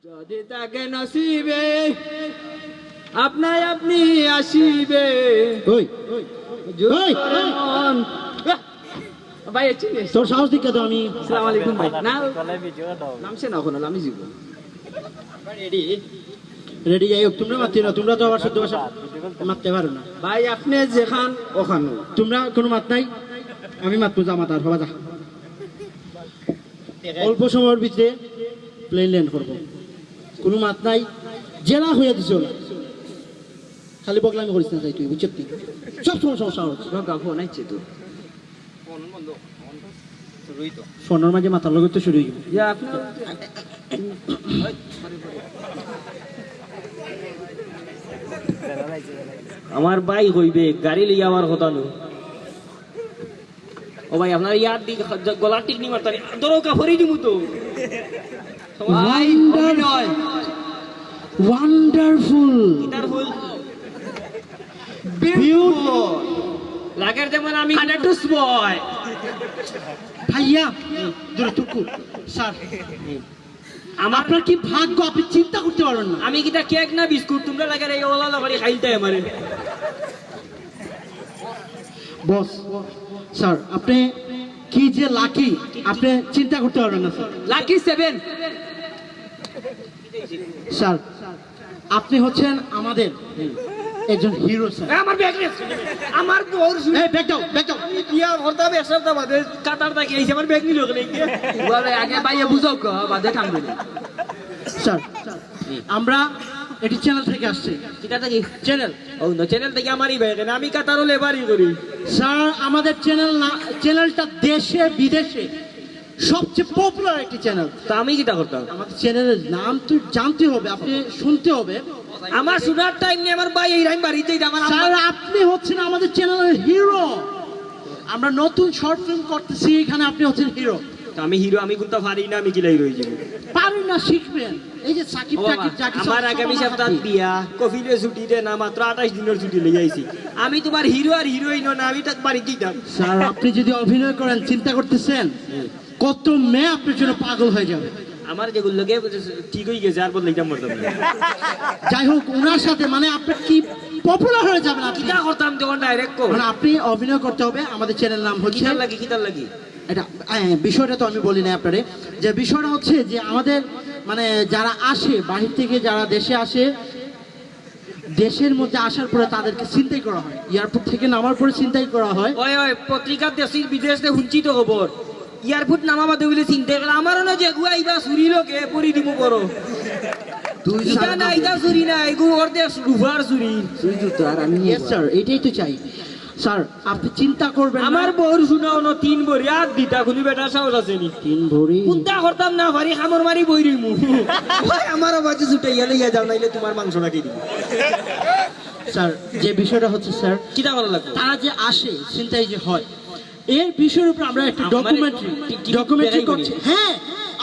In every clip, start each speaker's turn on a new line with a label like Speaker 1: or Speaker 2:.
Speaker 1: যদি তাকে নসিবে আপনাই আপনি আসিবে
Speaker 2: ওই ওই
Speaker 1: মন ভাই চিনিস
Speaker 2: তোর সাহস দিকে তো আমি
Speaker 1: আসসালামু আলাইকুম ভাই না নামছে না ওখানে আমি যাব রেডি
Speaker 2: রেডি যাই হোক তোমরা মারতে না তোমরা তো আবার শুদ্ধ ভাষা মারতে পারো না
Speaker 1: ভাই আপনি যেখান ওখানে
Speaker 2: তোমরা কোনো মাত নাই আমি মাতবো জামাত আর হবা যা অল্প সময়ের ভিতরে প্লেন ল্যান্ড করবো কোনো মাত নাই জেলা হইয়া দিছ খালি বগলামি করিস না তাই তুই বুঝছি সব সময় সমস্যা হচ্ছে
Speaker 1: ফোন আইছে তো
Speaker 2: ফোনের মাঝে মাথার লগে তো শুরু হয়ে গেল
Speaker 1: ইয়া আপনি আমার ভাই হইবে গাড়ি লইয়া আমার কথা নো ও ভাই আপনার ইয়ার দি গলার টিক নি মারতারি ধরো কাফরি দিমু তো ভাই নয়
Speaker 2: ওয়ান্ডারফুল
Speaker 1: গিটার ফুল বিউটিফুল লাগের যেমন আমি কানেটুস বয়
Speaker 2: ভাইয়া দূরে তুকু স্যার আপনার কি ভাগ্য আপনি চিন্তা করতে পারবেন না
Speaker 1: আমি কিটা কেক না বিস্কুট তোমরা লাগার এই ওলা লাগারি খাইতে আমারে
Speaker 2: বস স্যার আপনি কি যে লাকি আপনি চিন্তা করতে পারবেন না স্যার
Speaker 1: লাকি 7
Speaker 2: স্যার আপনি হচ্ছেন আমাদের একজন হিরো স্যার
Speaker 1: আমার ব্যাগ রে আমার বউর
Speaker 2: এই ব্যাগ দাও
Speaker 1: ইয়া হরতা বেসরতা বাদে কাটার তাকে এই আমার ব্যাগ নিল কেন বলে আগে ভাইয়া বুঝাও কো বাদে থামবে
Speaker 2: স্যার আমরা এটি চ্যানেল থেকে আসছে
Speaker 1: কিটা থাকি
Speaker 2: চ্যানেল
Speaker 1: ও না চ্যানেল থেকে আমারই ব্যাগ না আমি কাটারও লেবারই করি
Speaker 2: স্যার আমাদের চ্যানেলটা দেশে বিদেশে সবচেয়ে পপুলার একটি চ্যানেল
Speaker 1: তা আমি কিটা করতাম
Speaker 2: আমাদের চ্যানেলের নাম তো জানতে হবে আপনি শুনতে হবে
Speaker 1: আমার শোনার টাইম নেই আমার ভাই এই রাইম বাড়িতেই আমার
Speaker 2: স্যার আপনি হচ্ছেন আমাদের চ্যানেলের হিরো আমরা নতুন শর্ট ফিল্ম করতেছি এখানে আপনি হচ্ছেন হিরো
Speaker 1: আমি হিরো আমি কোনটা পারি না আমি কিলাই রই যাব
Speaker 2: পারেন না শিখবেন এই যে সাকিব
Speaker 1: আমার আগামী সপ্তাহ বিয়া কফিলে ছুটি দে না মাত্র 28 দিনের ছুটি লই আইছি আমি তোমার হিরো আর হিরোইন না আমি তাক বাড়িতেই থাক
Speaker 2: স্যার আপনি যদি অভিনয় করেন চিন্তা করতেছেন কত মেয়ে আপনার জন্য পাগল হয়ে যাবে
Speaker 1: আমার যেগুলো লগে ঠিক হয়ে গেছে আর বদলাইতাম মরতাম না
Speaker 2: যাই হোক ওনার সাথে মানে আপনি কি পপুলার হয়ে যাবেন আপনি
Speaker 1: কিটা করতাম তখন ডাইরেক্ট কর
Speaker 2: মানে আপনি অভিনয় করতে হবে আমাদের চ্যানেল নাম হচ্ছে
Speaker 1: কিটার লাগি
Speaker 2: এটা বিষয়টা তো আমি বলি না আপনারে যে বিষয়টা হচ্ছে যে আমাদের মানে যারা আসে বাহির থেকে যারা দেশে আসে দেশের মধ্যে আসার পরে তাদেরকে চিন্তাই করা হয় এয়ারপোর্ট থেকে নামার পরে চিন্তাই করা হয়
Speaker 1: ওই ওই পত্রিকা দেশের বিদেশে হুঁচি তো খবর এয়ারপোর্ট নামা বাদে বলে চিন্তা করে আমারও না যে গুয়াইবা চুরি লোকে পরি দিব বড় ইটা না ইটা চুরি না এগু অর্ধে রুফার চুরি
Speaker 2: জুতো আর আমি ইয়েস স্যার এটাই তো চাই স্যার আপনি চিন্তা করবেন
Speaker 1: আমার বউর শুনাও না 3 ভরি আর দিতা খুনি বেটা সাহস আছে নি
Speaker 2: 3 ভরি
Speaker 1: কোনটা করতাম না ভারি খামর মারি বই রইমু ভাই আমার বাজে ছুটাইয়া লইয়া যাও নাইলে তোমার মাংস রাখি দিব
Speaker 2: স্যার যে বিষয়টা হচ্ছে স্যার
Speaker 1: কিটা করা লাগবে
Speaker 2: তারা যে আসে চিন্তাই যে হয় এর বিষয়ের উপর আমরা একটা ডকুমেন্টারি করছি হ্যাঁ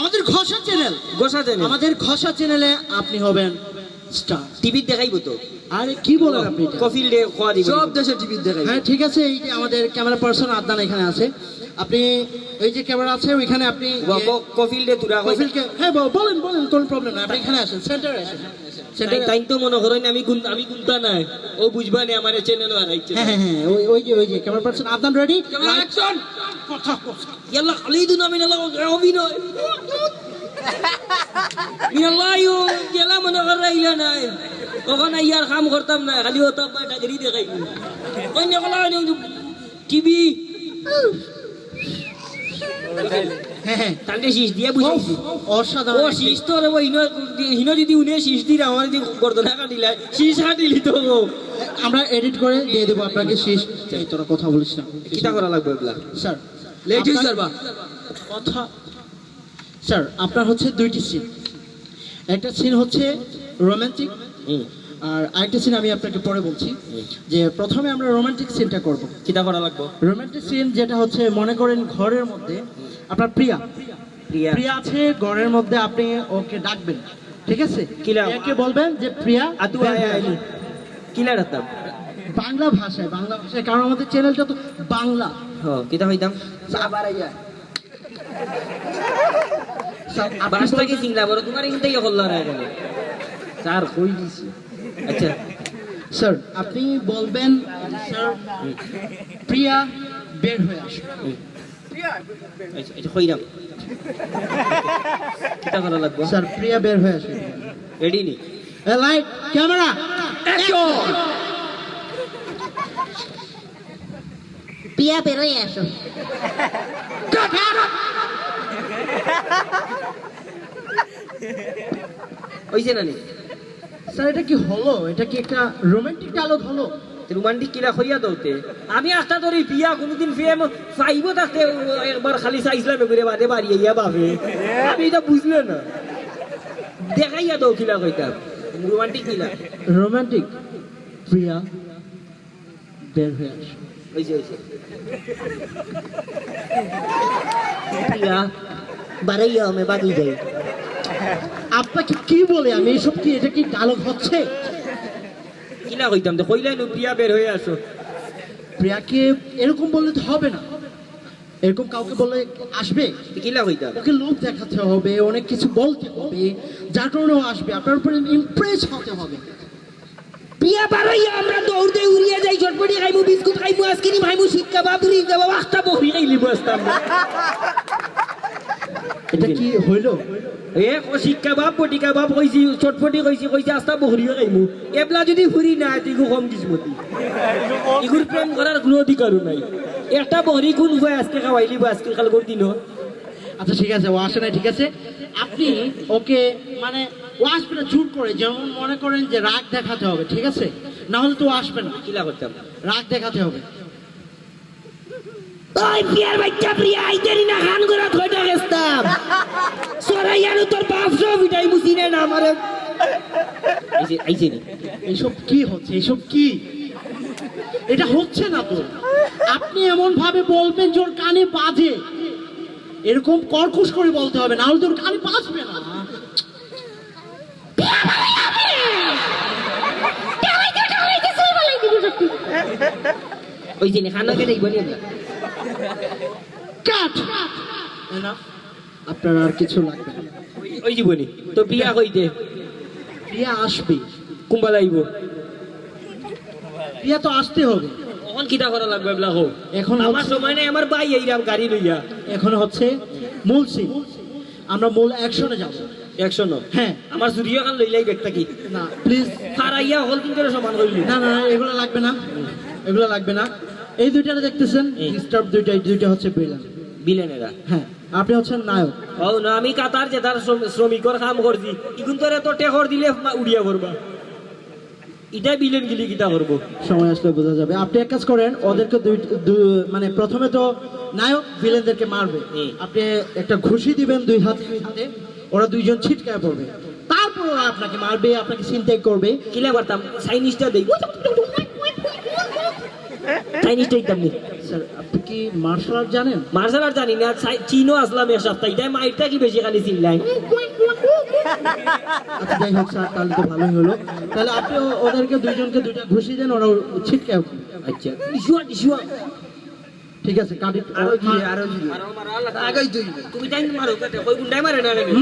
Speaker 2: আমাদের ঘষা চ্যানেল আমাদের ঘষা চ্যানেলে আপনি হবেন স্টার
Speaker 1: টিভি দেখাইবো তো
Speaker 2: আরে কি বলেন আপনি
Speaker 1: কফিল ডে খোয়া দিব
Speaker 2: সব দেশে টিভি দেখাই হ্যাঁ ঠিক আছে এই যে আমাদের ক্যামেরা পার্সন আদনান এখানে আছে আপনি এই যে ক্যামেরা আছে ওইখানে আপনি
Speaker 1: কফিল ডে তুরা
Speaker 2: কফিলকে হ্যাঁ বলেন কোনো প্রবলেম না আপনি এখানে আসেন সেন্টারে আসেন
Speaker 1: তাই তো মনে করেন আমি কোনটা নাই ও বুঝবা না আমার চ্যানেল আর আইছে
Speaker 2: হ্যাঁ ওই যে camera person Adnan ready
Speaker 1: action ইয়াল্লা খালিদুন আমিন আল্লাহ অভিনয় মিনাল্লাহ গেলা মনে কর রাইলা নাই ওখানে ইয়ার কাম করতাম না খালি ওটা পাটা গরি দেখাই অন্য কলা টিভি
Speaker 2: হ্যাঁ
Speaker 1: তান্ডে শীষ দিয়ে বুঝাইছি
Speaker 2: অসাধারণ
Speaker 1: ও শীষ তো রে হিনো যদি উনি শীষ দিলে আমার যদি গর্দনা কাটিলা শীষ কাটিলি তো
Speaker 2: আমরা এডিট করে দিয়ে দেবো আপনাকে শীষ এই তোরা কথা বলিস না
Speaker 1: কিটা করা লাগবে এগুলা
Speaker 2: স্যার
Speaker 1: লেট হই স্যার বা
Speaker 2: কথা স্যার আপনার হচ্ছে দুইটি সিন একটা সিন হচ্ছে রোমান্টিক আর আরেকটা সিন আমি আপনাকে পরে বলছি যে প্রথমে আমরা রোমান্টিক সিনটা করব
Speaker 1: কিটা করা লাগবে
Speaker 2: রোমান্টিক সিন যেটা হচ্ছে মনে করেন ঘরের মধ্যে আপনার প্রিয়া আছে ঘরের মধ্যে আপনি ওকে ডাকবেন ঠিক আছে একে বলবেন যে প্রিয়া
Speaker 1: আতু আইলি কিলা রাতাম
Speaker 2: বাংলা ভাষায় কারণ আমাদের চ্যানেলটা তো বাংলা
Speaker 1: কিটা হইতাম
Speaker 2: আবার স্যার, আপনি
Speaker 1: বাসটাকে চিনলা বড় তোমার এখান থেকে হল্লা না এখানে স্যার কই দিছি আচ্ছা
Speaker 2: স্যার আপনি বলবেন স্যার প্রিয়া বের হয়ে আসো।
Speaker 1: আচ্ছা আচ্ছা কইরাম কিটা করা লাগবে
Speaker 2: স্যার প্রিয়া বের হয়ে আসো।
Speaker 1: রেডি নি
Speaker 2: লাইট ক্যামেরা অ্যাকশন।
Speaker 3: প্রিয়া বেরোয় আসো।
Speaker 1: হইছে না নি
Speaker 2: স্যার এটা কি হলো? এটা কি একটা রোমান্টিক ডায়লগ হলো?
Speaker 1: রোমান্টিক কিলা কইয়া দৌতে আমি আস্তা ধরি বিয়া কোনদিন ফেম ফাইব থাকতে একবার খালি চাইছিলাম করে বাদে বাড়ি ইয়া বাবে আমি এটা বুঝলে না দেখাইয়া দাও কিলা কইতাম রোমান্টিক কিলা
Speaker 2: রোমান্টিক প্রিয়া বের হয়ে আসো।
Speaker 1: হইছে হইছে প্রিয়া
Speaker 3: বাড়াইয়া আমি বাগি যাই।
Speaker 2: আপনাকে কি বলে আমি এসব কি এটা কি ডায়লগ হচ্ছে?
Speaker 1: কিলা কইতাম তো কইলাই নো প্রিয়া বের হয়ে আসো
Speaker 2: প্রিয়াকে এরকম বললে তো হবে না, এরকম কাউকে বললে আসবে?
Speaker 1: কিলা কইতাম
Speaker 2: ওকে লোক দেখাতে হবে, অনেক কিছু বলতে হবে, যার কারণে ও আসবে, আপনার উপরে ইমপ্রেস হতে হবে।
Speaker 1: প্রিয়া বাড়াইয়া আমরা দৌড়তে উড়িয়ে যাই চটপটি খাইমু বিস্কুট খাইমু আইসক্রিম খাইমু শিক্ষা বাবুরি দেবো আস্তা বহরি খাইলি বসতাম
Speaker 2: এটা কি হইলো?
Speaker 1: এ শিক্ষা বাপ বটিকা বাপ কইছি চটপটি কইছি কইছি আস্তা বহরিও খাইমু এবলা যদি ফুরি না তিগু কম কিসমতি ইগুর প্রেম করার কোনো অধিকারও নাই একটা বহরি কোন উপায় আজকে খাওয়াইলি বা আজকে কাল করে দিন
Speaker 2: আচ্ছা ঠিক আছে, ও আসে না, ঠিক আছে। আপনি ওকে মানে ও আসবে না জোর করে, যেমন মনে করেন যে রাগ দেখাতে হবে, ঠিক আছে? না হলে তো ও আসবে না,
Speaker 1: কিলা করতাম
Speaker 2: রাগ দেখাতে হবে।
Speaker 1: ওই প্রিয়ার বাচ্চা প্রিয়া আইতেরি না খান করে থইটা গেছতাম সরাইয়ানো তোর বাপ সব এটাই বুঝিনে না আমারে আইছে নি
Speaker 2: এইসব কি হচ্ছে? এইসব কি? এটা হচ্ছে না তো। আপনি এমন ভাবে বলবেন যে ওর কানে বাজে, এরকম কর্কশ করে বলতে হবে, না হলে তোর কানে বাজবে না।
Speaker 1: ওই জিনে খানা কেটে বলি আমরা
Speaker 2: কাট না, আপনার আর কিছু লাগবে না।
Speaker 1: ওই জীবনী তো প্রিয়া কইতে
Speaker 2: প্রিয়া আসবে,
Speaker 1: কুম্বা লাইব
Speaker 2: প্রিয়া তো আসতে হবে।
Speaker 1: এখন কিটা করা লাগবে এবলা হো
Speaker 2: এখন
Speaker 1: আমার সময় নাই আমার ভাই এইরাম গাড়ি লইয়া
Speaker 2: এখন হচ্ছে মূল সিন, আমরা মূল অ্যাকশনে যাব।
Speaker 1: 100
Speaker 2: হ্যাঁ,
Speaker 1: আমার চুরিও খান লইলাই ব্যাগটা কি
Speaker 2: না প্লিজ,
Speaker 1: হারাইয়া হল কিন্তু সমান কইলি
Speaker 2: না না না, এগুলো লাগবে না, এগুলো লাগবে না। এই দুইটা দেখতেছেন
Speaker 1: এই।
Speaker 2: ডিস্টার্ব, দুইটা হচ্ছে ভিলেন।
Speaker 1: বিলেনেরা
Speaker 2: হ্যাঁ, আপনি হচ্ছেন নায়ক।
Speaker 1: ও না আমি কাতার যে তার শ্রমিকর কাম করছি ইগুন তোরে তো টেকর দিলে উড়িয়া করবা এটাই বিলেন গিলি কিটা করবো
Speaker 2: সময় আসলে বোঝা যাবে। আপনি এক কাজ করেন, ওদেরকে মানে প্রথমে তো নায়ক ভিলেনদেরকে মারবে,
Speaker 1: হুম।
Speaker 2: আপনি একটা ঘুষি দিবেন দুই হাতে, ওরা দুইজন ছিটকায় পড়বে, তারপর ওরা আপনাকে মারবে, আপনাকে ছিনতাই করবে।
Speaker 1: কিলা করতাম চাইনিজটা দেই চাইনিজটা দিতাম নি
Speaker 2: স্যার আপনি কি মার্শাল আর্ট জানেন?
Speaker 1: মার্শাল আর্ট জানি না চীনও আসলাম এক সপ্তাহ এটাই মাইটটা কি বেশি খালি চিনলাই
Speaker 2: আচ্ছা যাই হোক স্যার, তাহলে তো ভালোই হলো। তাহলে আপনি ওদেরকে দুইজনকে দুইটা ঘুষি দেন, ওরা ছিটকায় উঠবে।
Speaker 1: আচ্ছা ইসুয়া ইসুয়া
Speaker 2: ঠিক আছে, কাটি
Speaker 1: আরো মারো আল্লাহ আগেই তুই তুমি টাইম মারো কাটে কই গুন্ডাই মারে না নাকি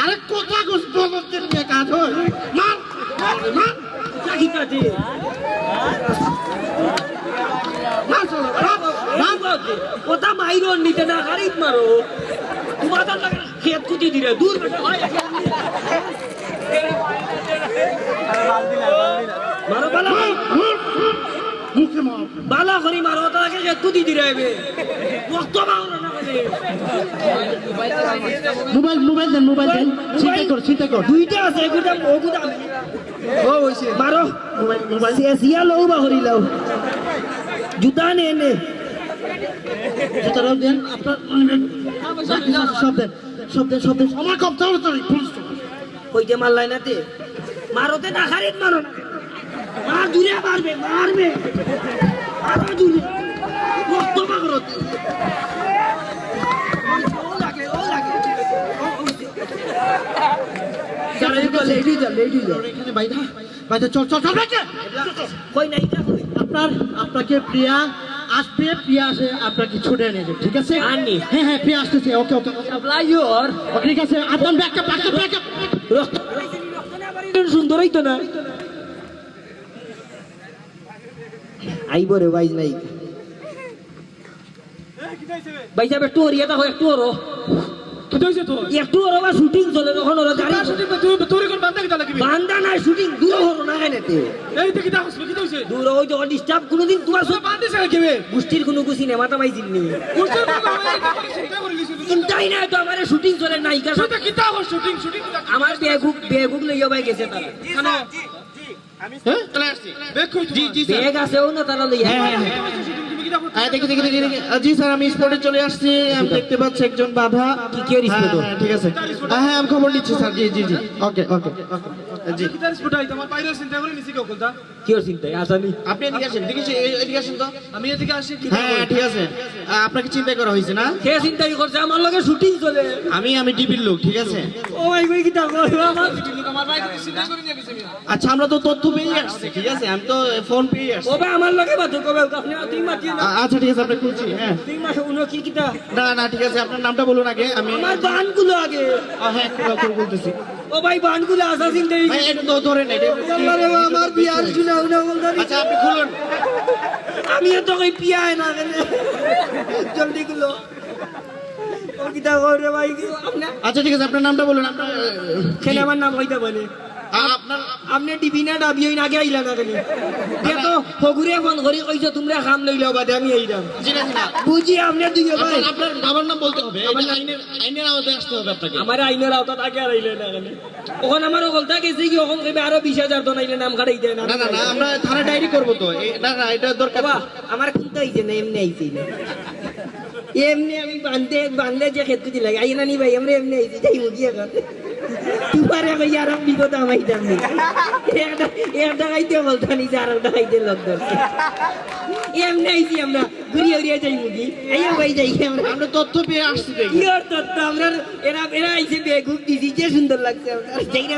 Speaker 2: আরে কথা বলতে নিয়ে কাজ হয়, মার মার
Speaker 1: লাগি কাটে
Speaker 2: মার চলো, মার।
Speaker 1: ওটা মাইরো নিতে না গাড়িত মারো তোমার তো লাগে খেত কুতি দিলে দূর মারো বালা
Speaker 2: মুখে মার।
Speaker 1: বালা করি মারো তাকে খেত কুতি দিলে রক্ত মারো না
Speaker 2: মোবাইল দেন, মোবাইল দেন, চিন্তা কর।
Speaker 1: দুইটা আছে এগুলা ওগুলা ও হইছে মারো
Speaker 2: মোবাইল
Speaker 1: সিয়া লও বা করি লাও জুতা নে
Speaker 2: জুতাটাও দেন, আপনার সব দেন, আমার কম তাড়াতাড়ি পুলিশ।
Speaker 1: কইতে মারলাই নাতে মারোতে না খারিত মারো না মার দূরে মারবে মারো দূরে রক্ত মারোতে
Speaker 2: এখানে বাইরে চল,
Speaker 1: কই নাই কা কই
Speaker 2: আপনাকে প্রিয়া আসবে, প্রিয়া আসে আপনাকে ছুটে নিয়ে যাবে, ঠিক আছে?
Speaker 1: আনি।
Speaker 2: হ্যাঁ হ্যাঁ, প্রিয়া আসতেছে, ওকে ওকে
Speaker 1: লাইয়র
Speaker 2: ঠিক আছে, আপনার ব্যাকআপ
Speaker 1: সুন্দর হইতো না আইব রে ভাই নাই ভাই সাহেব একটু ওরিয়া দেখো একটু ওরো একটু ওরো বা শুটিং চলে তখন ওরা গাড়ি বান্দা নাই শুটিং দূর হলো না কেন দূর ওই তো ডিস্টার্ব কোনোদিন তোমার গোষ্ঠীর কোনো গুছি নেই মাথা মাই চিনি চিন্তাই নাই তো আমার শুটিং চলে নায়িকা আমার বেগুক লইয়া ভাই গেছে তারা বেগ আছেও না তারা লইয়া
Speaker 4: জি স্যার, আমি স্পটে চলে আসছি। আমি দেখতে পাচ্ছি একজন বাধা।
Speaker 1: কি কে রিস্পোর্ট
Speaker 4: হ্যাঁ, ঠিক আছে। হ্যাঁ, আমি খবর নিচ্ছি স্যার। জি জি জি, ওকে ওকে জি।
Speaker 1: কি ওর চিন্তাই আসামি
Speaker 4: আপনি এদিকে আসেন, এদিকে আসেন তো। আমি এদিকে আসি। হ্যাঁ ঠিক আছে। আপনাকে চিন্তা করা হয়েছে না?
Speaker 1: কে চিন্তাই করছে আমার লগে শুটিং চলে
Speaker 4: আমি ডিবির লোক, ঠিক আছে।
Speaker 1: ও ভাই কই কি তা আমার
Speaker 4: আচ্ছা, আমরা তো তথ্য পেয়ে আসছি, ঠিক আছে। আমি তো ফোন পেয়ে আসছি।
Speaker 1: ও ভাই আমার লগে বাতো কবে আপনি তুই মাতিও না
Speaker 4: আচ্ছা ঠিক আছে, আপনি খুলছি। হ্যাঁ,
Speaker 1: তুই মাসে উনো কি কিটা
Speaker 4: না না ঠিক আছে, আপনার নামটা বলুন আগে। আমি
Speaker 1: আমার বানগুলো আগে
Speaker 4: হ্যাঁ বলতেছি।
Speaker 1: ও ভাই বানগুলো আসা চিন্তাই
Speaker 4: ভাই একটু ধরেন এটা।
Speaker 1: আমার বিয়ার শুনে উনো বলতো
Speaker 4: আচ্ছা, আপনি খুলুন।
Speaker 1: আমিও তো কই পিয়ায় না কেন জলদি গুলো ও কিটা করে ভাই আপনি
Speaker 4: আচ্ছা ঠিক আছে, আপনার নামটা বলুন। আপনার
Speaker 1: কেন আমার নাম হইতে বলে
Speaker 4: আপনার
Speaker 1: আপনি টিভি না ডাবি হই আগে আইলা না কেন দেখো ফগুরে ফোন করি কইছো তোমরা খাম লইলাও বাদে আমি আইলাম
Speaker 4: জি না জি না।
Speaker 1: বুঝি আপনি দুই ভাই
Speaker 4: আপনার বাবার নাম বলতে হবে। এটা আইনের আওতায় আসতে হবে আপনাকে।
Speaker 1: আমার আইনের আওতাত আগে আর আইলে না কেন ওখানে আমার ওগলতা গেছে কি ওখান কইবে আরো 20,000 তো নাইলে নাম কাটাই দেয় না
Speaker 4: না না না, আমরা থানা ডায়েরি করব তো। না না, এটা দরকার।
Speaker 1: বাবা আমার কিন্তু আইছে না এমনি আইছে না এমনি আমি বান্ধে যে খেত কুচি লাগে আই না নি ভাই আমরা এমনি আইছে যাই মুগি এখন তুমারে ভাই আর আমি বিগত আমাইতাম নি একটা খাইতে বলতো নি আর একটা খাইতে লোক ধরছে এমনি আইছি আমরা ঘুরিয়ে ঘুরিয়ে যাই মুগি আইয়া ভাই যাই
Speaker 4: আমরা তথ্য পেয়ে আসছি দেখি।
Speaker 1: কি অর্থ আমরা এরা আইছে বেগুক দিছি যে সুন্দর লাগছে আমরা যাই না